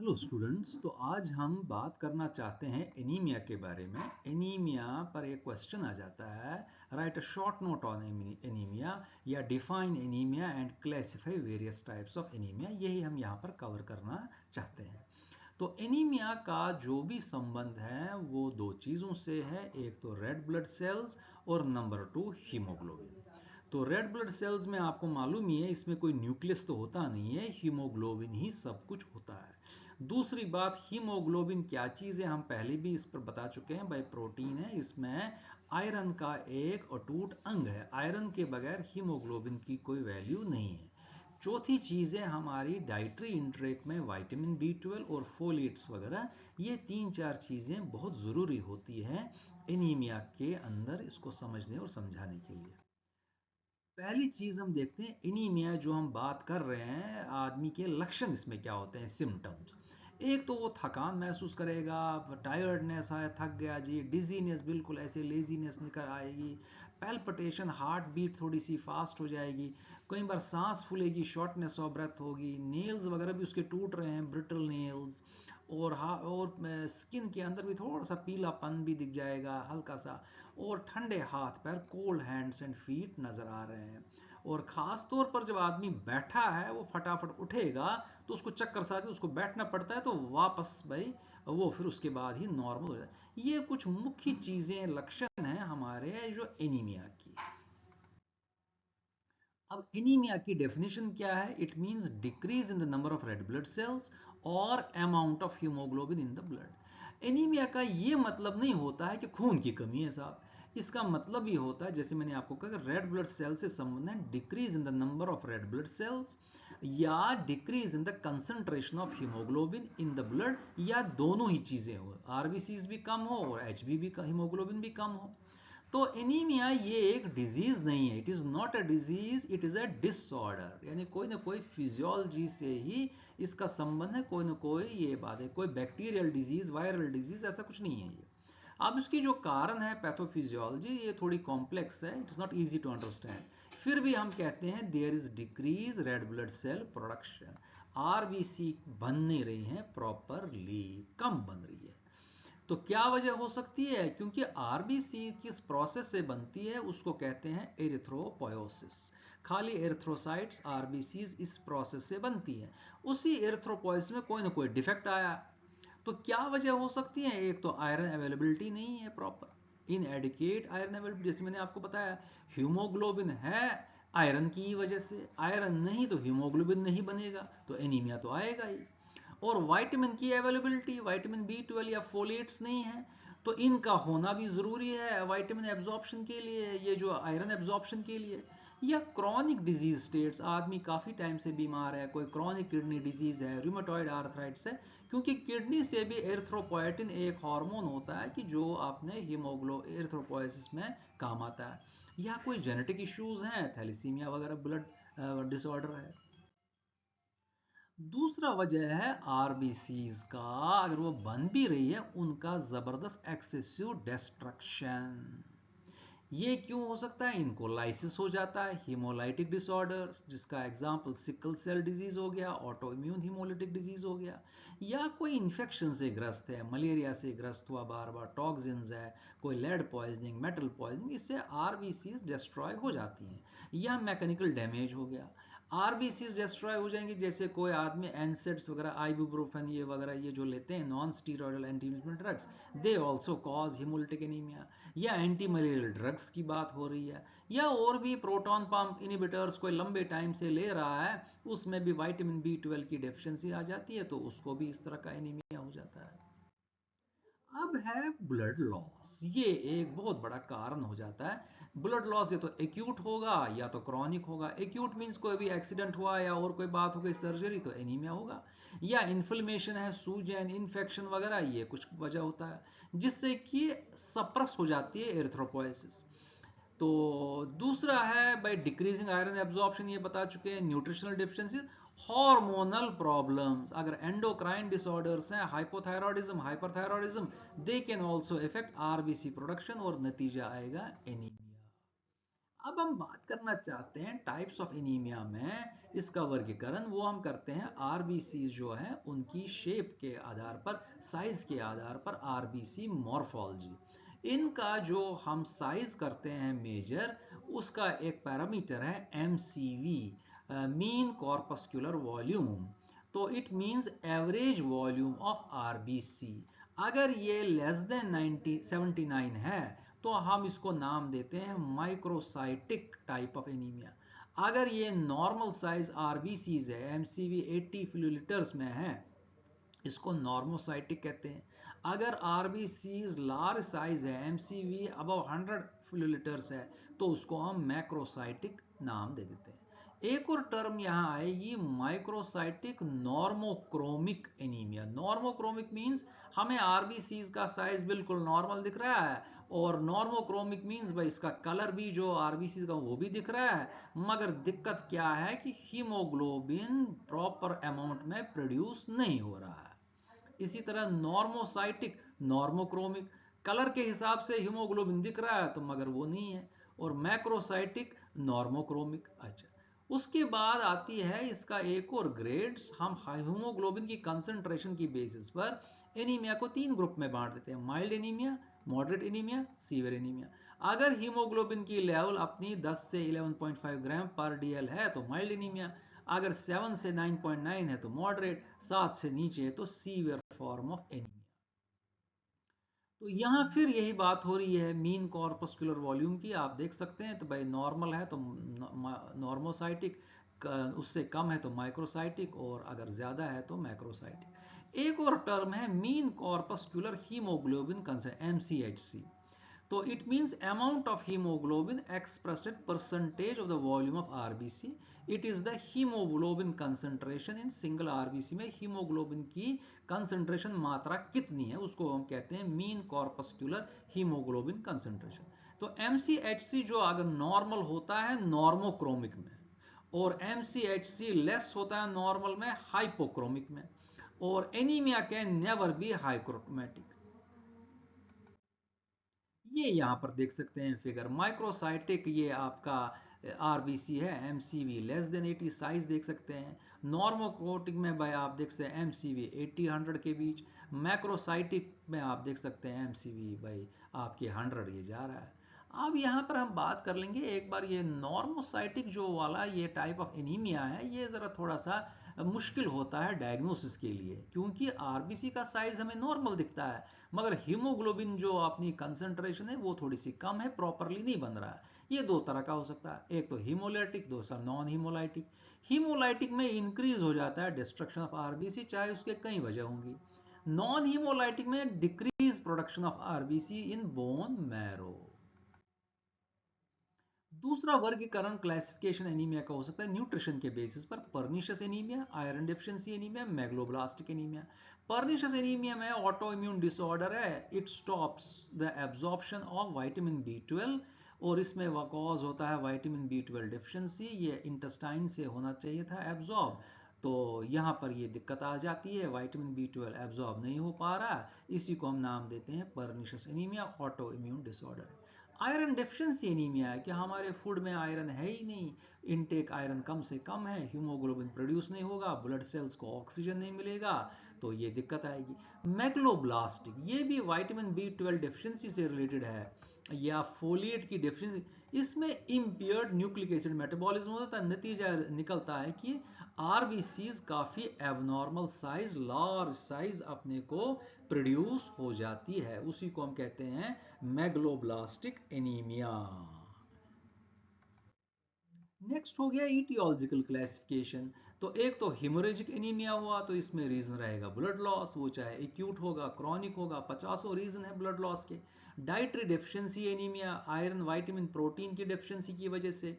Hello students. तो आज हम बात करना चाहते हैं एनीमिया के बारे में। एनीमिया पर एक क्वेश्चन आ जाता है, write a short note on anaemia या define anaemia and classify various types of anaemia. यही हम यहाँ पर कवर करना चाहते हैं। तो एनीमिया का जो भी संबंध है वो दो चीज़ों से है, एक तो रेड ब्लड सेल्स और नंबर 2 हीमोग्लोबिन। तो रेड ब्लड सेल्स में आपको मालूम ही है, इसमें कोई न्यूक्लियस तो होता नहीं है, हीमोग्लोबिन ही सब कुछ होता है। दूसरी बात, हीमोग्लोबिन क्या चीज़ है हम पहले भी इस पर बता चुके हैं भाई, प्रोटीन है। इसमें आयरन का एक अटूट अंग है, आयरन के बगैर हीमोग्लोबिन की कोई वैल्यू नहीं है। चौथी चीज़ है हमारी डाइटरी इंटेक में विटामिन B12 और फोलेट्स वगैरह, ये तीन चार चीज़ें बहुत ज़रूरी होती हैं एनीमिया के अंदर, इसको समझने और समझाने के लिए। पहली चीज हम देखते हैं एनीमिया जो हम बात कर रहे हैं, आदमी के लक्षण इसमें क्या होते हैं, सिम्टम्स। एक तो वो थकान महसूस करेगा, टायर्डनेस है, थक गया जी, डिजीनेस, बिल्कुल ऐसे लेजीनेस निकल आएगी, पैल्पिटेशन, हार्ट बीट थोड़ी सी फास्ट हो जाएगी, कई बार सांस फूलेगी, शॉर्टनेस ऑफ ब्रेथ होगी, नेल्स वगैरह भी उसके टूट रहे हैं, ब्रिटल नेल्स, और स्किन के अंदर भी थोड़ा सा पीलापन भी दिख जाएगा हल्का सा, और ठंडे हाथ पैर, कोल्ड हैंड्स एंड फीट नजर आ रहे हैं। और खास तौर पर जब आदमी बैठा है वो फटाफट उठेगा तो उसको चक्कर सा, उसको बैठना पड़ता है तो वापस भाई वो फिर उसके बाद ही नॉर्मल हो जाता है। ये कुछ मुख्य चीजें, लक्षण हैं हमारे जो एनीमिया की। अब एनीमिया की डेफिनेशन क्या है? It means decrease in the number of red blood cells और amount of haemoglobin in the blood. Anaemia का ये मतलब नहीं होता है कि खून की कमी है साहब। इसका मतलब ये होता है, जैसे मैंने आपको कहा, रेड ब्लड सेल से संबंध है decrease in the number of red blood cells या decrease in the concentration of haemoglobin in the blood, या दोनों ही चीजें हो, आरबीसीज भी कम हो और एचबी भी, हीमोग्लोबिन भी कम हो। तो एनीमिया ये एक डिजीज नहीं है, it is not a disease, it is a disorder. यानी कोई ना कोई फिजियोलॉजी से ही इसका संबंध है, कोई ना कोई ये बात है, कोई बैक्टीरियल डिजीज, वायरल डिजीज, ऐसा कुछ नहीं है ये। अब इसकी जो कारण है पैथोफिजियोलॉजी, ये थोड़ी कॉम्प्लेक्स है, it is not easy to understand. फिर भी हम कहते हैं there is decrease red blood cell production, RBC बन नहीं रही है प्रॉपरली, कम बन रही है। तो क्या वजह हो सकती है? क्योंकि आरबीसी किस प्रोसेस से बनती है उसको कहते हैं एरिथ्रोपोयोसिस। खाली एरिथ्रोसाइट्स, आरबीसीज इस प्रोसेस से बनती है। उसी एरिथ्रोपोयोसिस में कोई ना कोई डिफेक्ट आया। तो क्या वजह हो सकती है? एक तो आयरन अवेलेबिलिटी नहीं है प्रॉपर, इन एडिकेट आयरन अवेलेबिलिटी, जैसे मैंने आपको बताया, हीमोग्लोबिन है आयरन की वजह से, आयरन नहीं तो हीमोग्लोबिन नहीं बनेगा, तो एनीमिया तो आएगा ही। और विटामिन की अवेलेबिलिटी, विटामिन B12 या फोलेट्स नहीं है, तो इनका होना भी ज़रूरी है विटामिन एब्जॉर्प्शन के लिए, ये जो आयरन एब्जॉर्प्शन के लिए। या क्रॉनिक डिजीज स्टेट्स, आदमी काफ़ी टाइम से बीमार है, कोई क्रॉनिक किडनी डिजीज है, रूमेटॉइड आर्थराइटिस है, क्योंकि किडनी से भी एरिथ्रोपोएटिन एक हार्मोन होता है कि जो आपने एरिथ्रोपोएसिस में काम आता है। या कोई जेनेटिक इश्यूज हैं, थैलीसीमिया वगैरह ब्लड डिसऑर्डर है। दूसरा वजह है आरबीसीज का, अगर वो बन भी रही है, उनका जबरदस्त एक्सेसिव डिस्ट्रक्शन। ये क्यों हो सकता है? इनको लाइसिस हो जाता है, हीमोलाइटिक डिसऑर्डर्स, जिसका एग्जांपल सिकल सेल डिजीज हो गया, ऑटो इम्यून हीमोलिटिक डिजीज हो गया, या कोई इन्फेक्शन से ग्रस्त है, मलेरिया से ग्रस्त हुआ, बार बार टॉक्सिन्स है, कोई लेड पॉइजनिंग, मेटल पॉइजनिंग, इससे आरबीसीज डिस्ट्रॉय हो जाती हैं, या मैकेनिकल डैमेज हो गया। आरबीसीज डिस्ट्रॉय हो जाएंगे, जैसे कोई आदमी एनसेड्स वगैरह, आइबुप्रोफेन ये वगैरह, ये जो लेते हैं non steroidal anti inflammatory drugs, they also cause haemolytic anaemia. या एंटी मलेरियल ड्रग्स की बात हो रही है, या और भी प्रोटॉन पंप इनिबिटर्स कोई लंबे टाइम से ले रहा है, उसमें भी विटामिन B12 की डेफिशिएंसी आ जाती है, तो उसको भी इस तरह का एनीमिया हो जाता है। अब है ब्लड लॉस, ये एक बहुत बड़ा कारण हो जाता है। ब्लड लॉस या तो एक्यूट होगा या तो क्रॉनिक होगा। एक्यूट मींस कोई भी एक्सीडेंट हुआ या और कोई बात हो गई, सर्जरी, तो एनीमिया होगा। या इन्फ्लेमेशन है, सूजन, इन्फेक्शन वगैरह, ये कुछ वजह होता है जिससे कि सप्रेस हो जाती है एरिथ्रोपोएसिस। तो दूसरा है बाय डिक्रीजिंग आयरन एब्जॉर्प्शन, ये बता चुके हैं, न्यूट्रिशनल डिफिशिएंसी, हार्मोनल प्रॉब्लम्स, अगर एंडोक्राइन डिसऑर्डर्स हैं, hypothyroidism, hyperthyroidism, they can also effect RBC production और नतीजा आएगा एनीमिया। अब हम बात करना चाहते हैं टाइप्स ऑफ एनीमिया में इसका वर्गीकरण। वो हम करते हैं आरबीसी जो है उनकी शेप के आधार पर, साइज के आधार पर, आरबीसी मॉर्फोलॉजी। इनका जो हम साइज करते हैं मेजर, उसका एक पैरामीटर है एमसीवी, मीन कॉर्पस्कुलर वॉल्यूम। तो it means average volume of RBC. अगर ये लेस देन 79 है तो हम इसको नाम देते हैं माइक्रोसाइटिक टाइप ऑफ एनीमिया। अगर ये नॉर्मल साइज आरबीसीज है, एमसीवी 80 फिलिलीटर्स में है, इसको नॉर्मोसाइटिक कहते हैं। अगर आरबीसीज लार्ज साइज है, एमसीवी अबव 100 फिलिलीटर्स है, तो उसको हम मैक्रोसाइटिक नाम दे देते हैं। एक और टर्म यहां आएगी microcytic normochromic anaemia. Normochromic means हमें आरबीसीज का साइज बिल्कुल नॉर्मल दिख रहा है, और नॉर्मोक्रोमिक मींस भाई इसका कलर भी जो आरबीसी का वो भी दिख रहा है, मगर दिक्कत क्या है कि हीमोग्लोबिन प्रॉपर अमाउंट में प्रोड्यूस नहीं हो रहा है। इसी तरह नॉर्मोसाइटिक नॉर्मोक्रोमिक, कलर के हिसाब से हीमोग्लोबिन दिख रहा है तो मगर वो नहीं है। और मैक्रोसाइटिक नॉर्मोक्रोमिक। अच्छा, उसके बाद आती है इसका एक और ग्रेड्स। हम हीमोग्लोबिन की कंसंट्रेशन की बेसिस पर एनीमिया को 3 ग्रुप में बांट देते हैं: mild anaemia, moderate anaemia, severe anaemia. अगर हीमोग्लोबिन की लेवल अपनी 10 से 11.5 ग्राम पर डीएल है तो माइल्ड एनीमिया, अगर 7 से 9.9 है तो मॉडरेट, 7 से नीचे है तो सीवियर फॉर्म ऑफ एनीमिया। तो यहाँ फिर यही बात हो रही है मीन कॉर्पस्कुलर वॉल्यूम की। आप देख सकते हैं तो भाई नॉर्मल है तो नॉर्मोसाइटिक, उससे कम है तो माइक्रोसाइटिक, और अगर ज़्यादा है तो मैक्रोसाइटिक। एक और टर्म है mean corpuscular haemoglobin concentration, MCHC. So it means amount of hemoglobin expressed in percentage of the volume of RBC. It is the hemoglobin concentration in single RBC में hemoglobin की concentration मात्रा कितनी है, उसको हम कहते हैं mean corpuscular hemoglobin concentration। तो MCHC जो अगर नॉर्मल होता है नॉर्मोक्रोमिक में, और MCHC लेस होता है नॉर्मल में हाइपोक्रोमिक में, और एनीमिया कैन नेवर बी हाइक्रोमेटिक। ये यहाँ पर देख सकते हैं फिगर। माइक्रोसाइटिक ये आपका आरबीसी है, एमसीवी लेस देन 80, साइज देख सकते हैं। नॉर्मोक्रोटिक में भाई आप देख सकते हैं एमसीवी 80-100 के बीच। मैक्रोसाइटिक में आप देख सकते हैं एमसीवी भाई आपके 100 ये जा रहा है। अब यहाँ पर हम बात कर लेंगे एक बार, ये नॉर्मोसाइटिक जो वाला ये टाइप ऑफ एनीमिया है, ये ज़रा थोड़ा सा मुश्किल होता है डायग्नोसिस के लिए, क्योंकि आरबीसी का साइज हमें नॉर्मल दिखता है, मगर हीमोग्लोबिन जो अपनी कंसंट्रेशन है वो थोड़ी सी कम है, प्रॉपरली नहीं बन रहा है। ये दो तरह का हो सकता है, एक तो हीमोलाइटिक, दूसरा नॉन हीमोलाइटिक। हीमोलाइटिक में इंक्रीज हो जाता है डिस्ट्रक्शन ऑफ आरबीसी, चाहे उसके कई वजह होंगी। नॉन हीमोलाइटिक में decrease production of RBC in bone marrow. दूसरा वर्गीकरण क्लासिफिकेशन एनीमिया का हो सकता है न्यूट्रिशन के बेसिस पर: pernicious anaemia, iron deficiency anaemia, megaloblastic anaemia. Pernicious anaemia में ऑटो इम्यून डिसऑर्डर है, it stops the absorption of vitamin B12, और इसमें कॉज होता है विटामिन B12 डेफिशिएंसी। ये इंटेस्टाइन से होना चाहिए था एब्जॉर्ब, तो यहाँ पर ये दिक्कत आ जाती है, विटामिन B12 एब्जॉर्ब नहीं हो पा रहा, इसी को हम नाम देते हैं pernicious anaemia, auto immune disorder है। आयरन डेफिशिएंसी एनीमिया है कि हमारे फूड में आयरन है ही नहीं, इनटेक आयरन कम से कम है, हीमोग्लोबिन प्रोड्यूस नहीं होगा, ब्लड सेल्स को ऑक्सीजन नहीं मिलेगा, तो ये दिक्कत आएगी। मैग्लोब्लास्टिक ये भी विटामिन B12 डेफिशिएंसी से रिलेटेड है, या फोलिएट की डेफिशिएंसी। इसमें इम्पेयर्ड न्यूक्लिक एसिड मेटाबॉलिज्म होता है, नतीजा निकलता है कि आरबीसीज काफी एबनॉर्मल साइज, लार्ज साइज अपने को प्रोड्यूस हो जाती है, उसी को हम कहते हैं मैग्लोब्लास्टिक एनीमिया। नेक्स्ट हो गया ईटियोलॉजिकल क्लासिफिकेशन। तो एक तो हिमोरेजिक एनीमिया हुआ, तो इसमें रीजन रहेगा ब्लड लॉस, वो चाहे एक्यूट होगा क्रॉनिक होगा, 50 रीजन है ब्लड लॉस के। Dietary deficiency anaemia, iron vitamin protein की डेफिशिएंसी की वजह से।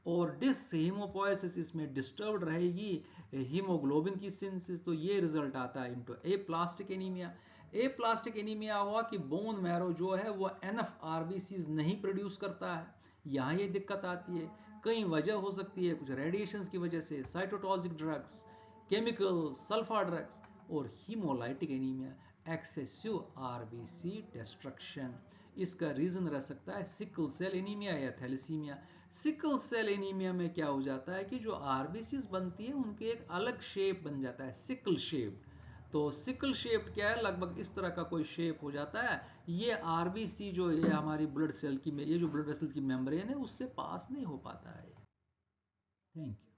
और डिस हीमोपोएसिस, इसमें डिस्टर्ब्ड रहेगी हीमोग्लोबिन की सिंथेसिस, तो ये रिजल्ट आता है इनटू ए प्लास्टिक एनीमिया। ए प्लास्टिक एनीमिया हुआ कि बोन मैरो जो है वो एनफ आरबीसीज नहीं प्रोड्यूस करता है, यहाँ ये दिक्कत आती है। कई वजह हो सकती है, कुछ रेडिएशंस की वजह से, cytotoxic drugs, chemical, sulpha drugs. और haemolytic anaemia, excessive RBC destruction. इसका रीजन रह सकता है सिकल सेल एनीमिया या थैलेसीमिया। सिकल सेल एनीमिया में क्या हो जाता है कि जो आरबीसीज बनती है उनके एक अलग शेप बन जाता है, सिकल शेप। तो सिकल शेप क्या है, लगभग इस तरह का कोई शेप हो जाता है। ये आरबीसी जो ये हमारी ब्लड सेल की, ये जो ब्लड वेसल्स की मेम्ब्रेन है उससे पास नहीं हो पाता है। Thank you.